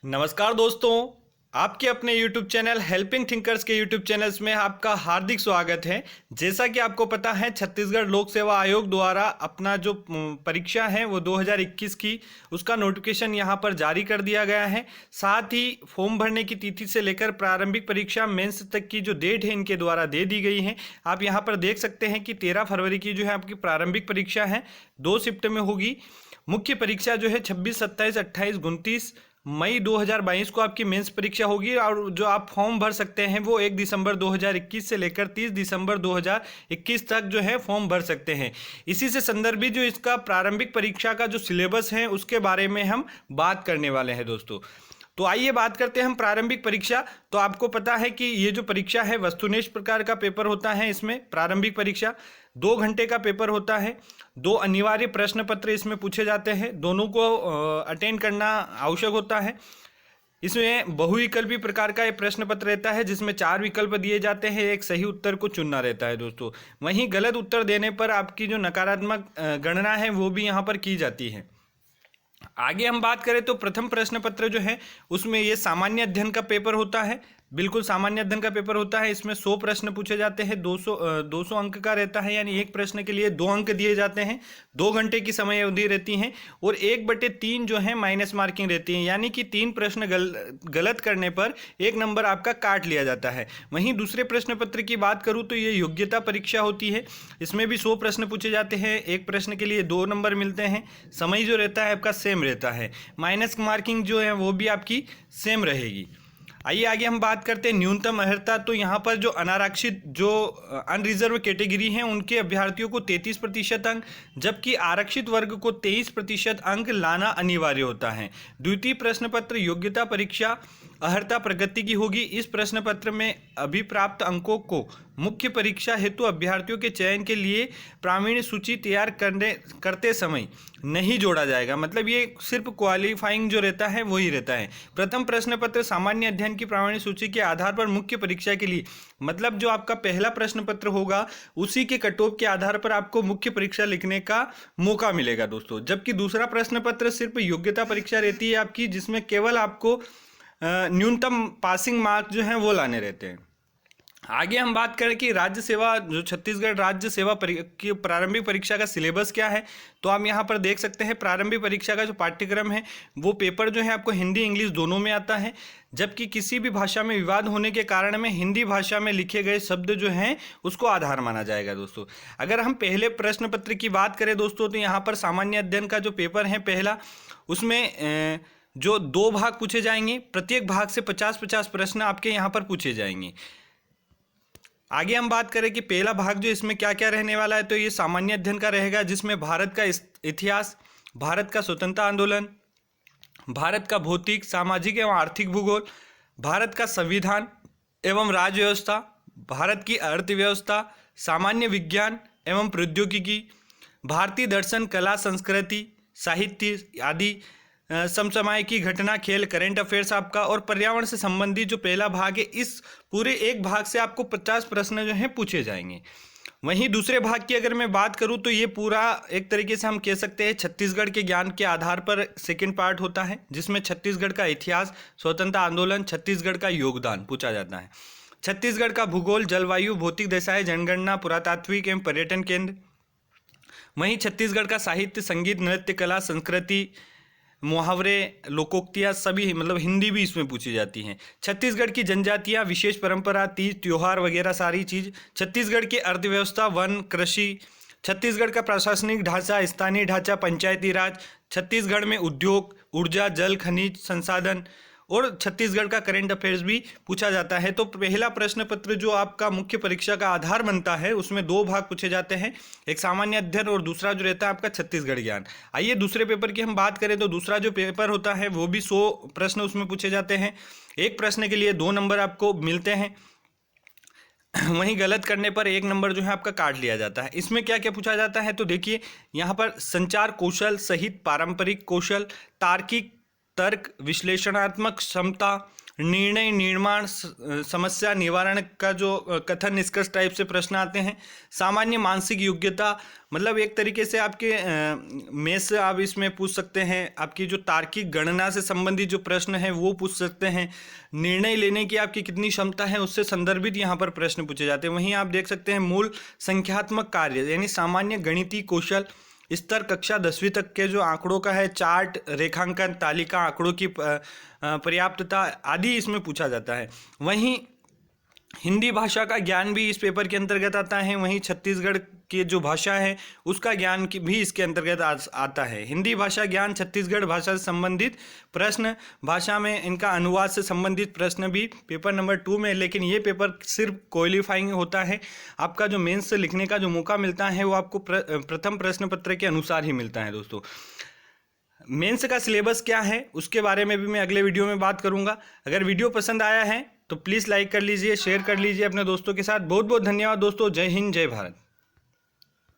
नमस्कार दोस्तों, आपके अपने YouTube चैनल हेल्पिंग थिंकर्स के YouTube चैनल्स में आपका हार्दिक स्वागत है। जैसा कि आपको पता है, छत्तीसगढ़ लोक सेवा आयोग द्वारा अपना जो परीक्षा है वो 2021 की उसका नोटिफिकेशन यहाँ पर जारी कर दिया गया है। साथ ही फॉर्म भरने की तिथि से लेकर प्रारंभिक परीक्षा मेंस तक की जो डेट है इनके द्वारा दे दी गई है। आप यहाँ पर देख सकते हैं कि 13 फरवरी की जो है आपकी प्रारंभिक परीक्षा है, 2 शिफ्ट में होगी। मुख्य परीक्षा जो है 26, 27, 28, 29 मई 2022 को आपकी मेंस परीक्षा होगी और जो आप फॉर्म भर सकते हैं वो 1 दिसंबर 2021 से लेकर 30 दिसंबर 2021 तक जो है फॉर्म भर सकते हैं। इसी से संदर्भित जो इसका प्रारंभिक परीक्षा का जो सिलेबस है उसके बारे में हम बात करने वाले हैं दोस्तों। तो आइए बात करते हैं हम प्रारंभिक परीक्षा। तो आपको पता है कि ये जो परीक्षा है वस्तुनिष्ठ प्रकार का पेपर होता है। इसमें प्रारंभिक परीक्षा 2 घंटे का पेपर होता है। 2 अनिवार्य प्रश्न पत्र इसमें पूछे जाते हैं, दोनों को अटेंड करना आवश्यक होता है। इसमें बहुविकल्पी प्रकार का ये प्रश्न पत्र रहता है जिसमें 4 विकल्प दिए जाते हैं, एक सही उत्तर को चुनना रहता है दोस्तों। वहीं गलत उत्तर देने पर आपकी जो नकारात्मक गणना है वो भी यहाँ पर की जाती है। आगे हम बात करें तो प्रथम प्रश्न पत्र जो है उसमें ये सामान्य अध्ययन का पेपर होता है, बिल्कुल सामान्य अध्ययन का पेपर होता है। इसमें 100 प्रश्न पूछे जाते हैं, 200 अंक का रहता है, यानी एक प्रश्न के लिए 2 अंक दिए जाते हैं। 2 घंटे की समय अवधि रहती है और 1/3 जो है माइनस मार्किंग रहती है, यानी कि 3 प्रश्न गलत करने पर 1 नंबर आपका काट लिया जाता है। वहीं दूसरे प्रश्न पत्र की बात करूँ तो ये योग्यता परीक्षा होती है। इसमें भी 100 प्रश्न पूछे जाते हैं, एक प्रश्न के लिए 2 नंबर मिलते हैं। समय जो रहता है आपका सेम रहता है, माइनस मार्किंग जो है वो भी आपकी सेम रहेगी। आइए आगे हम बात करते हैं न्यूनतम अर्हता। तो यहाँ पर जो अनारक्षित जो अनरिजर्व कैटेगरी हैं उनके अभ्यर्थियों को 33% अंक, जबकि आरक्षित वर्ग को 23% अंक लाना अनिवार्य होता है। द्वितीय प्रश्न पत्र योग्यता परीक्षा अर्हता प्रगति की होगी। इस प्रश्न पत्र में अभिप्राप्त अंकों को मुख्य परीक्षा हेतु अभ्यर्थियों के चयन के लिए प्रावीण्य सूची तैयार करते समय नहीं जोड़ा जाएगा। मतलब ये सिर्फ क्वालिफाइंग जो रहता है वही रहता है। प्रथम प्रश्न पत्र सामान्य अध्ययन की प्रावीण्य सूची के आधार पर मुख्य परीक्षा के लिए, मतलब जो आपका पहला प्रश्न पत्र होगा उसी के कट ऑफ के आधार पर आपको मुख्य परीक्षा लिखने का मौका मिलेगा दोस्तों। जबकि दूसरा प्रश्न पत्र सिर्फ योग्यता परीक्षा रहती है आपकी, जिसमें केवल आपको न्यूनतम पासिंग मार्क जो हैं वो लाने रहते हैं। आगे हम बात करें कि राज्य सेवा जो छत्तीसगढ़ राज्य सेवा की प्रारंभिक परीक्षा का सिलेबस क्या है, तो आप यहाँ पर देख सकते हैं प्रारंभिक परीक्षा का जो पाठ्यक्रम है वो पेपर जो है आपको हिंदी इंग्लिश दोनों में आता है। जबकि किसी भी भाषा में विवाद होने के कारण में हिंदी भाषा में लिखे गए शब्द जो हैं उसको आधार माना जाएगा दोस्तों। अगर हम पहले प्रश्न पत्र की बात करें दोस्तों, तो यहाँ पर सामान्य अध्ययन का जो पेपर है पहला, उसमें जो 2 भाग पूछे जाएंगे, प्रत्येक भाग से 50-50 प्रश्न आपके यहाँ पर पूछे जाएंगे। आगे हम बात करें कि पहला भाग जो इसमें क्या क्या रहने वाला है, तो ये सामान्य अध्ययन का रहेगा, जिसमें भारत का इतिहास, भारत का स्वतंत्रता आंदोलन, भारत का भौतिक सामाजिक एवं आर्थिक भूगोल, भारत का संविधान एवं राज्य व्यवस्था, भारत की अर्थव्यवस्था, सामान्य विज्ञान एवं प्रौद्योगिकी, भारतीय दर्शन कला संस्कृति साहित्य आदि, समसामयिकी घटना खेल करेंट अफेयर्स आपका, और पर्यावरण से संबंधित जो पहला भाग है इस पूरे एक भाग से आपको 50 प्रश्न जो हैं पूछे जाएंगे। वहीं दूसरे भाग की अगर मैं बात करूं तो ये पूरा एक तरीके से हम कह सकते हैं छत्तीसगढ़ के ज्ञान के आधार पर सेकंड पार्ट होता है, जिसमें छत्तीसगढ़ का इतिहास, स्वतंत्रता आंदोलन, छत्तीसगढ़ का योगदान पूछा जाता है, छत्तीसगढ़ का भूगोल, जलवायु, भौतिक दशाएं, जनगणना, पुरातात्विक एवं पर्यटन केंद्र। वहीं छत्तीसगढ़ का साहित्य, संगीत, नृत्य, कला, संस्कृति, मुहावरे, लोकोक्तियाँ सभी, मतलब हिंदी भी इसमें पूछी जाती हैं। छत्तीसगढ़ की जनजातियाँ, विशेष परंपरा, तीज त्योहार वगैरह सारी चीज़। छत्तीसगढ़ की अर्थव्यवस्था, वन, कृषि। छत्तीसगढ़ का प्रशासनिक ढांचा, स्थानीय ढांचा, पंचायती राज। छत्तीसगढ़ में उद्योग, ऊर्जा, जल, खनिज संसाधन, और छत्तीसगढ़ का करेंट अफेयर्स भी पूछा जाता है। तो पहला प्रश्न पत्र जो आपका मुख्य परीक्षा का आधार बनता है उसमें 2 भाग पूछे जाते हैं, एक सामान्य अध्ययन और दूसरा जो रहता है आपका छत्तीसगढ़ ज्ञान। आइए दूसरे पेपर की हम बात करें तो दूसरा जो पेपर होता है वो भी 100 प्रश्न उसमें पूछे जाते हैं। एक प्रश्न के लिए 2 नंबर आपको मिलते हैं। वहीं गलत करने पर 1 नंबर जो है आपका काट लिया जाता है। इसमें क्या क्या पूछा जाता है, तो देखिए यहाँ पर संचार कौशल सहित पारंपरिक कौशल, तार्किक तर्क, विश्लेषणात्मक क्षमता, निर्णय निर्माण, समस्या निवारण का जो कथन निष्कर्ष टाइप से प्रश्न आते हैं। सामान्य मानसिक योग्यता, मतलब एक तरीके से आपके में से आप इसमें पूछ सकते हैं। आपकी जो तार्किक गणना से संबंधित जो प्रश्न है वो पूछ सकते हैं। निर्णय लेने की आपकी कितनी क्षमता है उससे संदर्भित यहाँ पर प्रश्न पूछे जाते हैं। वहीं आप देख सकते हैं मूल संख्यात्मक कार्य यानी सामान्य गणितीय कौशल स्तर कक्षा 10वीं तक के जो आंकड़ों का है, चार्ट, रेखांकन, तालिका, आंकड़ों की पर्याप्तता आदि इसमें पूछा जाता है। वहीं हिंदी भाषा का ज्ञान भी इस पेपर के अंतर्गत आता है। वहीं छत्तीसगढ़ की जो भाषा है उसका ज्ञान की भी इसके अंतर्गत आता है। हिंदी भाषा ज्ञान, छत्तीसगढ़ भाषा से संबंधित प्रश्न, भाषा में इनका अनुवाद से संबंधित प्रश्न भी पेपर नंबर 2 में। लेकिन ये पेपर सिर्फ क्वालिफाइंग होता है। आपका जो मेंस से लिखने का जो मौका मिलता है वो आपको प्रथम प्रश्न पत्र के अनुसार ही मिलता है। दोस्तों, मेंस का सिलेबस क्या है उसके बारे में भी मैं अगले वीडियो में बात करूंगा। अगर वीडियो पसंद आया है तो प्लीज़ लाइक कर लीजिए, शेयर कर लीजिए अपने दोस्तों के साथ। बहुत बहुत धन्यवाद दोस्तों। जय हिंद, जय भारत।